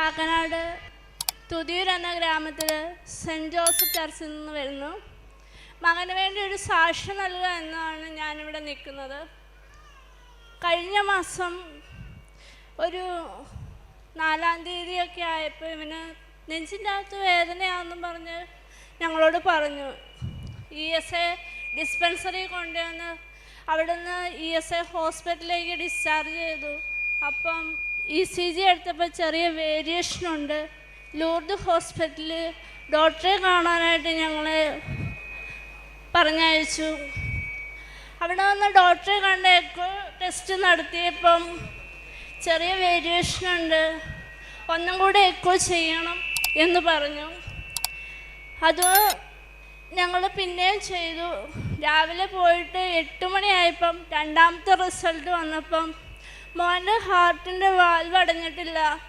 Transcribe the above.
കാക്കനാട് തുതിയൂർ എന്ന ഗ്രാമത്തിൽ cent Joseph ചർച്ചിൽ നിന്ന് വരുന്നു. മകന് വേണ്ടി ഒരു സാക്ഷ്യം നൽകുക എന്നാണ് ഞാനിവിടെ നിൽക്കുന്നത്. കഴിഞ്ഞ മാസം ഒരു 4-ാം തീയതിയൊക്കെ ആയപ്പോൾ ഇവന് നെഞ്ചിൻ്റെ അകത്ത് വേദനയാണെന്നും പറഞ്ഞ് ഞങ്ങളോട് പറഞ്ഞു. ESA ഡിസ്പെൻസറി കൊണ്ടുവന്ന് അവിടുന്ന് ESA ഹോസ്പിറ്റലിലേക്ക് ഡിസ്ചാർജ് ചെയ്തു. അപ്പം ECG എടുത്തപ്പോൾ ചെറിയ വേരിയേഷനുണ്ട്. ലൂർദ് ഹോസ്പിറ്റലിൽ ഡോക്ടറെ കാണാനായിട്ട് ഞങ്ങളെ പറഞ്ഞയച്ചു. അവിടെ നിന്ന് ഡോക്ടറെ കണ്ട് എക്കോ ടെസ്റ്റ് നടത്തിയപ്പം ചെറിയ വേരിയേഷനുണ്ട്, ഒന്നും കൂടെ എക്കോ ചെയ്യണം എന്ന് പറഞ്ഞു. അത് ഞങ്ങൾ പിന്നെയും ചെയ്തു. രാവിലെ പോയിട്ട് 8 മണിയായപ്പം രണ്ടാമത്തെ റിസൾട്ട് വന്നപ്പം മോൻ്റെ ഹാർട്ടിൻ്റെ വാൽവ് അടഞ്ഞിട്ടില്ല,